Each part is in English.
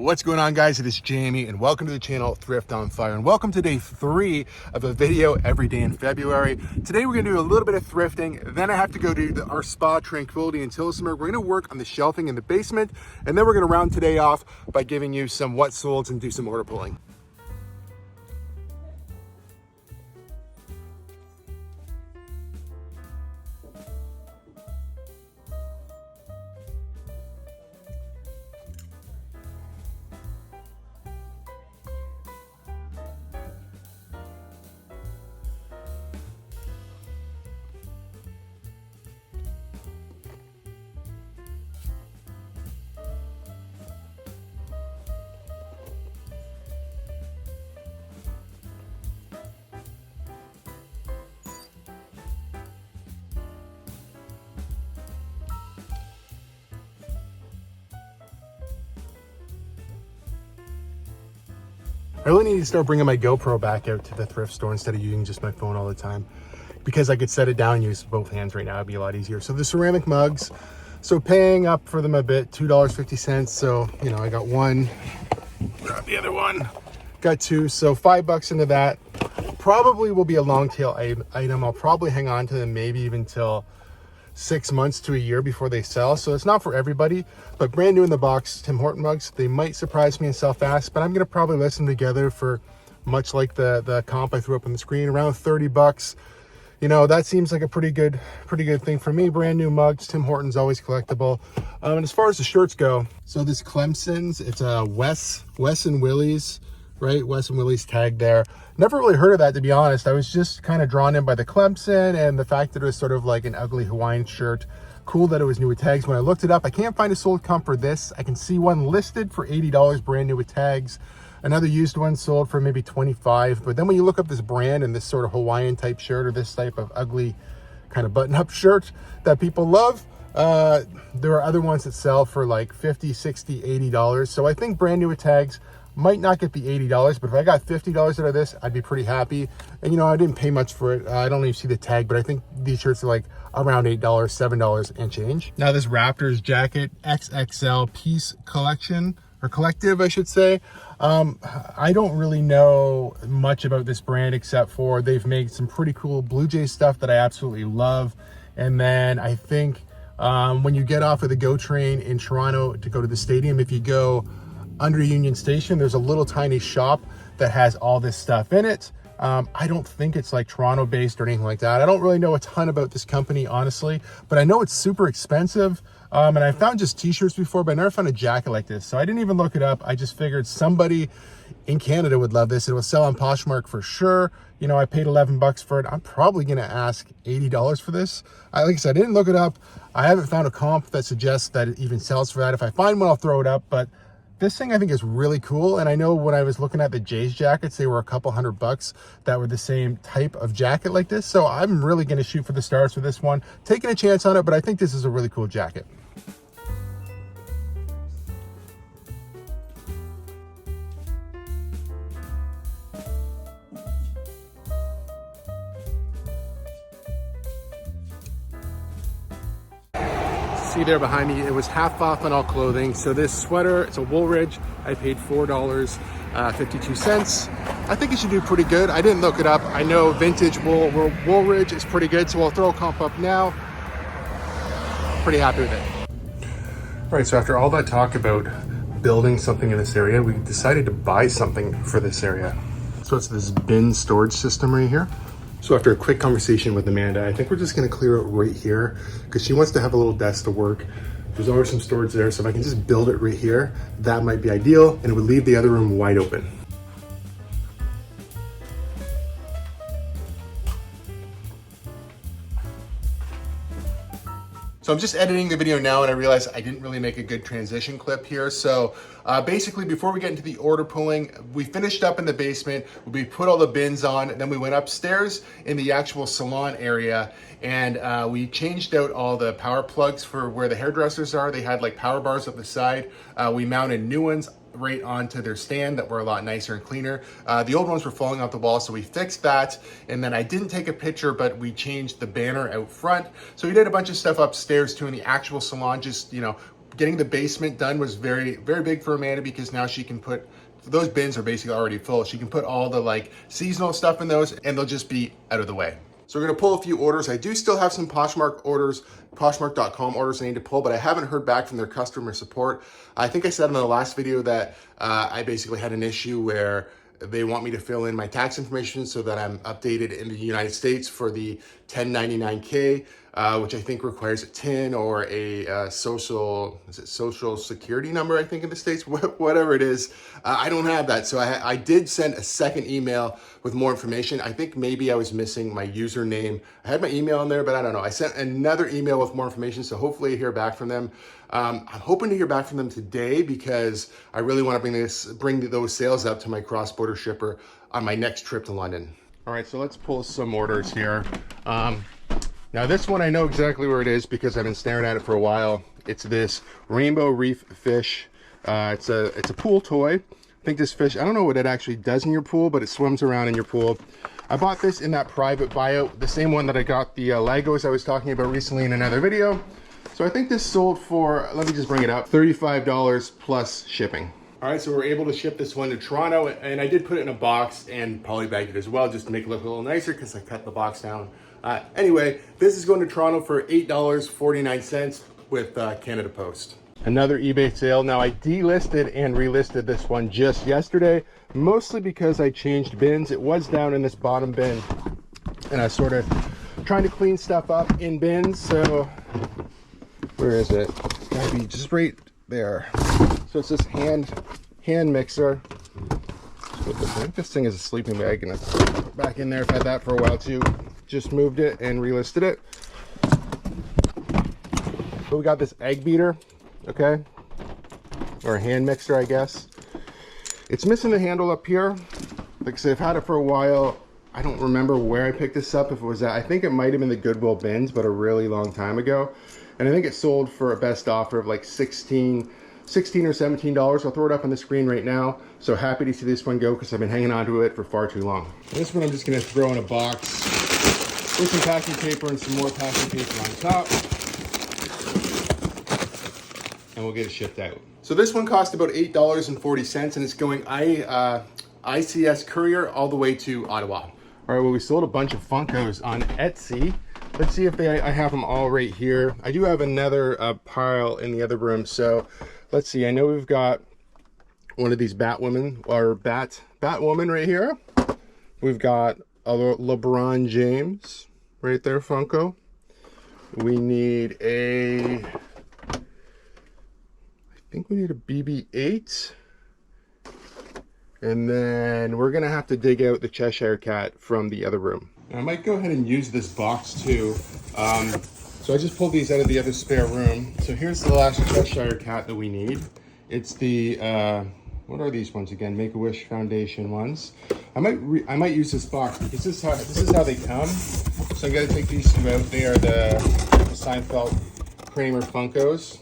What's going on, guys? It is Jamie and welcome to the channel Thrift on Fire, and welcome to day 3 of a video every day in February. Today we're going to do a little bit of thrifting, then I have to go to our spa Tranquility in Tillsonburg. We're going to work on the shelving in the basement, and then we're going to round today off by giving you some what solds and do some order pulling. I really need to start bringing my GoPro back out to the thrift store instead of using just my phone all the time, because I could set it down and use both hands right now. It'd be a lot easier. So the ceramic mugs, so paying up for them a bit, $2.50. So, you know, I got one, grab the other one, got two. So $5 into that. Probably will be a long tail item. I'll probably hang on to them maybe even till 6 months to a year before they sell. So it's not for everybody, but brand new in the box Tim Horton mugs. They might surprise me and sell fast, but I'm gonna probably list them together for, much like the comp I threw up on the screen, around $30. You know, that seems like a pretty good thing for me. Brand new mugs. Tim Hortons always collectible. And as far as the shirts go, so this Clemson's, it's a Wes and Willie's, right? Wes and Willie's tag there. Never really heard of that, to be honest. I was just kind of drawn in by the Clemson and the fact that it was sort of like an ugly Hawaiian shirt. Cool that it was new with tags. When I looked it up, I can't find a sold comp for this. I can see one listed for $80, brand new with tags. Another used one sold for maybe $25. But then when you look up this brand and this sort of Hawaiian type shirt, or this type of ugly kind of button-up shirt that people love, there are other ones that sell for like $50, $60, $80. So I think brand new with tags might not get the $80, but if I got $50 out of this, I'd be pretty happy. And you know, I didn't pay much for it. I don't even see the tag, but I think these shirts are like around $8, $7 and change. Now this Raptors jacket, XXL piece collection, or collective, I should say. I don't really know much about this brand except for they've made some pretty cool Blue Jays stuff that I absolutely love. And then I think when you get off of the GO train in Toronto to go to the stadium, if you go under Union Station, there's a little tiny shop that has all this stuff in it. I don't think it's like Toronto based or anything like that. I don't really know a ton about this company, honestly, but I know it's super expensive. And I found just t-shirts before, but I never found a jacket like this. So I didn't even look it up. I just figured somebody in Canada would love this. It will sell on Poshmark for sure. You know, I paid 11 bucks for it. I'm probably going to ask $80 for this. Like I said, I didn't look it up. I haven't found a comp that suggests that it even sells for that. If I find one, I'll throw it up, but this thing I think is really cool. And I know when I was looking at the Jays jackets, they were a couple $100 that were the same type of jacket like this. So I'm really going to shoot for the stars for this one. Taking a chance on it, but I think this is a really cool jacket. See there behind me, it was half off on all clothing. So this sweater, it's a Woolridge. I paid $4.52. I think it should do pretty good. I didn't look it up. I know vintage Woolridge is pretty good, so I'll throw a comp up now. Pretty happy with it. All right, so after all that talk about building something in this area, we decided to buy something for this area. So it's this bin storage system right here. So after a quick conversation with Amanda, I think we're just gonna clear it right here because she wants to have a little desk to work. There's already some storage there, so if I can just build it right here, that might be ideal, and it would leave the other room wide open. So I'm just editing the video now and I realized I didn't really make a good transition clip here. So basically before we get into the order pulling, we finished up in the basement, we put all the bins on, and then we went upstairs in the actual salon area and we changed out all the power plugs for where the hairdressers are. They had like power bars up the side. We mounted new ones right onto their stand that were a lot nicer and cleaner. The old ones were falling off the wall, so we fixed that. And then I didn't take a picture, but we changed the banner out front. So we did a bunch of stuff upstairs too in the actual salon, just, you know, getting the basement done was very, very big for Amanda, because now she can put, those bins are basically already full. She can put all the like seasonal stuff in those and they'll just be out of the way. So we're gonna pull a few orders. I do still have some Poshmark orders, Poshmark.com orders I need to pull, but I haven't heard back from their customer support. I think I said in the last video that I basically had an issue where they want me to fill in my tax information so that I'm updated in the United States for the 1099K, which I think requires a TIN or a social security number, I think, in the States, whatever it is. I don't have that. So I did send a second email with more information. I think maybe I was missing my username. I had my email in there, but I don't know. I sent another email with more information, so hopefully I hear back from them. I'm hoping to hear back from them today, because I really want to bring those sales up to my cross-border shipper on my next trip to London. All right, so let's pull some orders here. Now this one I know exactly where it is because I've been staring at it for a while. It's this rainbow reef fish. It's a pool toy. I think this fish, I don't know what it actually does in your pool, but it swims around in your pool. I bought this in that private buyout, the same one that I got the Legos I was talking about recently in another video. So I think this sold for, let me just bring it up, $35 plus shipping. All right, so we're able to ship this one to Toronto, and I did put it in a box and polybagged it as well, just to make it look a little nicer, because I cut the box down. Anyway, this is going to Toronto for $8.49 with Canada Post. Another eBay sale. Now I delisted and relisted this one just yesterday, mostly because I changed bins. It was down in this bottom bin, and I was sort of trying to clean stuff up in bins. So where is it? It's gotta be just right there. So it's this hand mixer. I think this thing is a sleeping bag, and it's back in there. I've had that for a while too. Just moved it and relisted it. So we got this egg beater, okay, or a hand mixer, I guess. It's missing the handle up here. Like I said, I've had it for a while. I don't remember where I picked this up, if it was at, I think it might have been the Goodwill bins, but a really long time ago. And I think it sold for a best offer of like $16 or $17. I'll throw it up on the screen right now. So happy to see this one go, because I've been hanging on to it for far too long. This one I'm just gonna throw in a box with some packing paper and some more packing paper on top, and we'll get it shipped out. So this one cost about $8.40, and it's going ICS courier all the way to Ottawa. All right, well, we sold a bunch of Funkos on Etsy. Let's see if I have them all right here. I do have another pile in the other room, so let's see. I know we've got one of these Batwoman, or Batwoman right here. We've got a LeBron James right there, Funko. We need I think we need a BB-8. And then we're gonna have to dig out the Cheshire Cat from the other room. And I might go ahead and use this box too. So I just pulled these out of the other spare room. So here's the last Cheshire Cat that we need. It's the, what are these ones again? Make-A-Wish Foundation ones. I might use this box because this is how they come. So I'm gonna take these two out. They are the Seinfeld Kramer Funkos.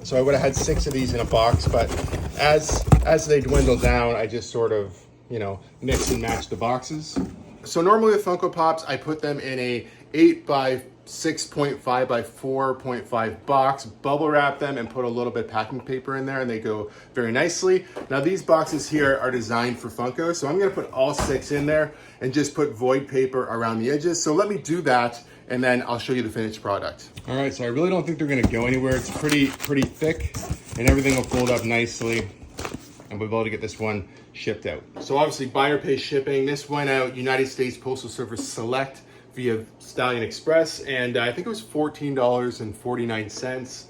So I would have had 6 of these in a box, but as they dwindle down, I just sort of, you know, mix and match the boxes. So normally with Funko Pops, I put them in a 8 by 6.5 by 4.5 box, bubble wrap them, and put a little bit of packing paper in there, and they go very nicely. Now these boxes here are designed for Funko, so I'm gonna put all 6 in there and just put void paper around the edges. So let me do that, and then I'll show you the finished product. All right, so I really don't think they're gonna go anywhere. It's pretty thick, and everything will fold up nicely, and we'll be able to get this one shipped out. So obviously buyer pays shipping. This went out United States Postal Service Select via Stallion Express, and I think it was $14.49.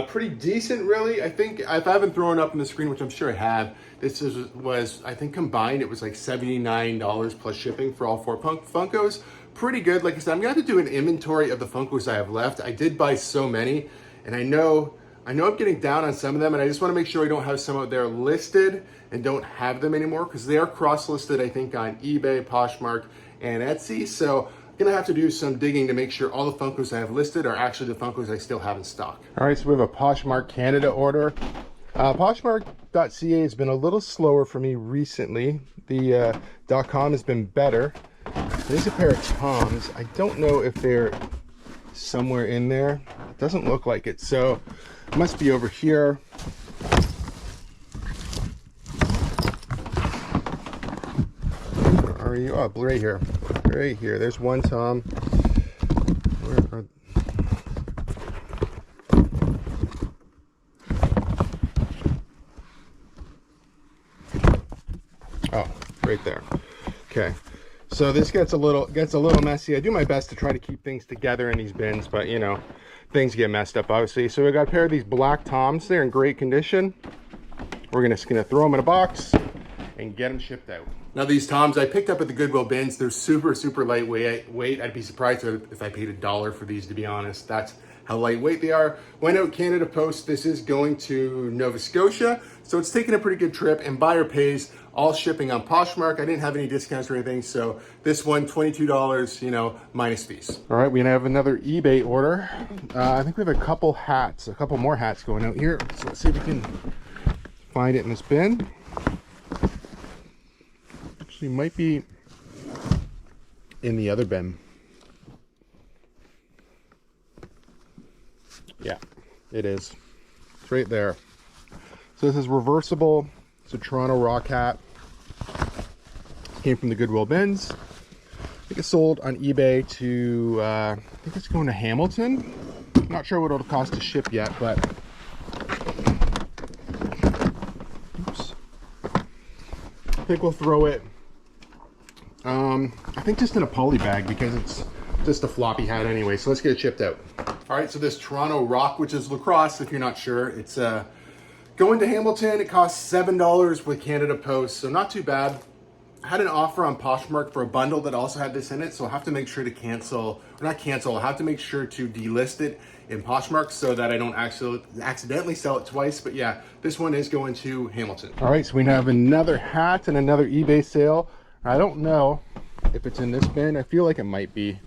Pretty decent, really. I think if I haven't thrown up on the screen, which I'm sure I have, this was I think combined it was like $79 plus shipping for all 4 Funkos. Pretty good. Like I said, I'm gonna have to do an inventory of the Funkos I have left. I did buy so many, and I know I'm getting down on some of them, and I just want to make sure I don't have some out there listed and don't have them anymore, because they are cross-listed, I think, on eBay, Poshmark, and Etsy. So I'm gonna have to do some digging to make sure all the Funkos I have listed are actually the Funkos I still have in stock. All right, so we have a Poshmark Canada order. Poshmark.ca has been a little slower for me recently. The .com has been better. There's a pair of Toms. I don't know if they're somewhere in there. It Doesn't look like it, so it must be over here. Where are you? Oh, right here. Right here. There's one Tom. Where are... Oh, right there. Okay. So this gets a little messy. I do my best to try to keep things together in these bins, but you know, things get messed up obviously. So we got a pair of these black Toms. They're in great condition. We're just gonna throw them in a box and get them shipped out. Now these Toms I picked up at the Goodwill bins. They're super lightweight. I'd be surprised if I paid $1 for these, to be honest. That's how lightweight they are. Went out Canada Post. This is going to Nova Scotia, so it's taking a pretty good trip, and buyer pays all shipping on Poshmark. I didn't have any discounts or anything, so this one $22, you know, minus fees. All right, we're gonna have another eBay order. I think we have a couple more hats going out here. So let's see if we can find it in this bin. Actually, might be in the other bin. Yeah, it is. It's right there. So this is reversible. It's a Toronto rock hat. Came from the Goodwill bins. I think it's sold on eBay to, I think it's going to Hamilton. Not sure what it'll cost to ship yet, but oops. I think we'll throw it, I think just in a poly bag because it's just a floppy hat anyway. So let's get it shipped out. All right, so this Toronto rock, which is lacrosse, if you're not sure, it's going to Hamilton. It costs $7 with Canada Post, so not too bad. I had an offer on Poshmark for a bundle that also had this in it, so I'll have to make sure to cancel, or not cancel, I'll have to make sure to delist it in Poshmark so that I don't accidentally sell it twice. But yeah, this one is going to Hamilton. All right, so we have another hat and another eBay sale. I don't know if it's in this bin. I feel like it might be.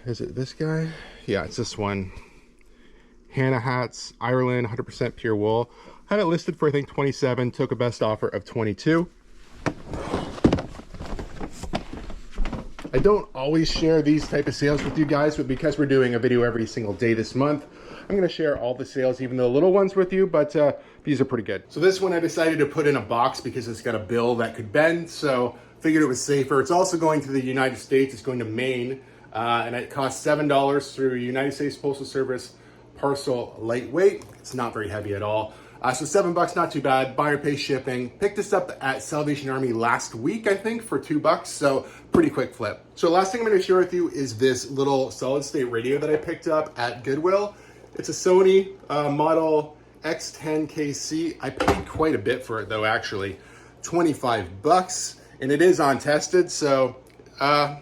Is it this guy? Yeah, it's this one. Hannah hats, Ireland, 100% pure wool. Had it listed for I think 27, took a best offer of 22. I don't always share these type of sales with you guys, but because we're doing a video every single day this month, I'm going to share all the sales, even the little ones with you, but these are pretty good. So this one I decided to put in a box because it's got a bill that could bend, so figured it was safer. It's also going to the United States. It's going to Maine, and it costs $7 through United States Postal Service parcel lightweight. It's not very heavy at all. So $7, not too bad. Buyer pay shipping. Picked this up at Salvation Army last week, I think, for $2. So pretty quick flip. So last thing I'm going to share with you is this little solid state radio that I picked up at Goodwill. It's a Sony model X10KC. I paid quite a bit for it though, actually, $25, and it is untested. So I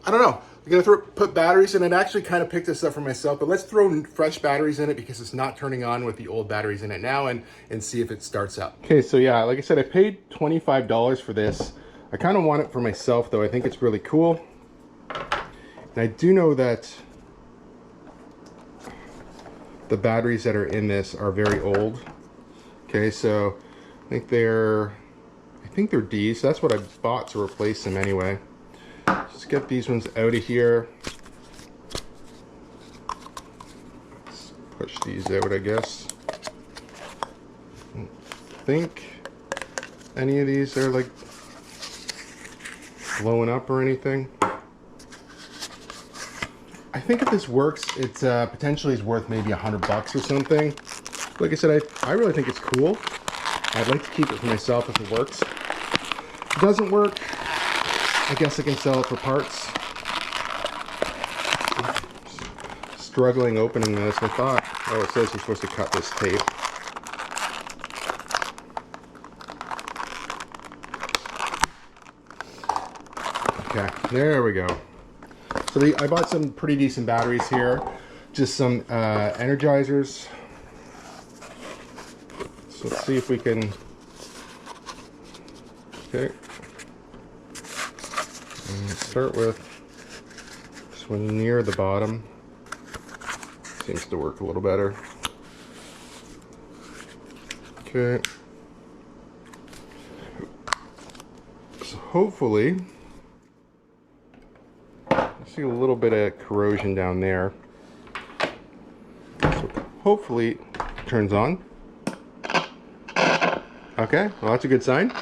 don't know. I'm gonna put batteries in it. I actually kind of picked this up for myself, but let's throw fresh batteries in it because it's not turning on with the old batteries in it now, and see if it starts up. Okay, so yeah, like I said, I paid $25 for this. I kind of want it for myself though. I think it's really cool. And I do know that the batteries that are in this are very old. Okay, so I think they're D's. That's what I bought to replace them anyway. Just get these ones out of here. Let's push these out, I guess. I don't think any of these are like blowing up or anything. I think if this works, it potentially is worth maybe $100 or something. Like I said, I really think it's cool. I'd like to keep it for myself if it works. If it doesn't work, I guess I can sell it for parts. Struggling opening this. I thought, oh, it says you're supposed to cut this tape. Okay, there we go. So I bought some pretty decent batteries here. Just some energizers. So let's see if we can, okay. Start with this one near the bottom. Seems to work a little better. Okay. So hopefully, I see a little bit of corrosion down there. hopefully it turns on. Okay, well that's a good sign.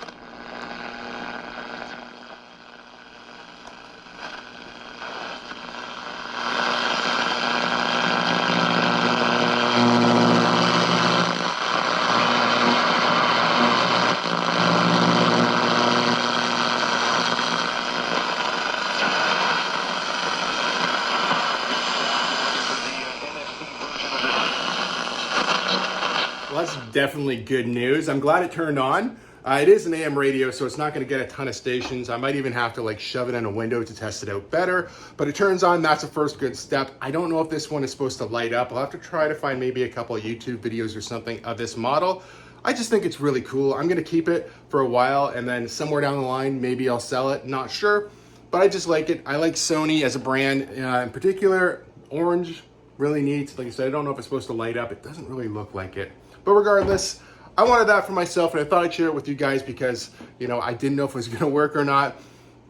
Well, that's definitely good news. I'm glad it turned on. It is an AM radio, so it's not going to get a ton of stations. I might even have to like shove it in a window to test it out better, but it turns on. That's the first good step. I don't know if this one is supposed to light up. I'll have to try to find maybe a couple of YouTube videos or something of this model. I just think it's really cool. I'm going to keep it for a while, and then somewhere down the line, maybe I'll sell it. Not sure, but I just like it. I like Sony as a brand, in particular. Orange, really neat. Like I said, I don't know if it's supposed to light up. It doesn't really look like it. But regardless, I wanted that for myself, and I thought I'd share it with you guys because, you know, I didn't know if it was going to work or not.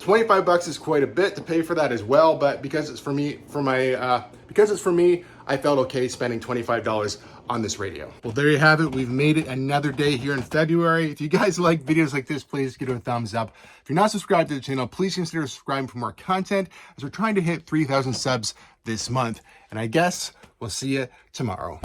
25 bucks is quite a bit to pay for that as well, but because it's for me, I felt okay spending $25 on this radio. Well, there you have it. We've made it another day here in February. If you guys like videos like this, please give it a thumbs up. If you're not subscribed to the channel, please consider subscribing for more content as we're trying to hit 3,000 subs this month. And I guess we'll see you tomorrow.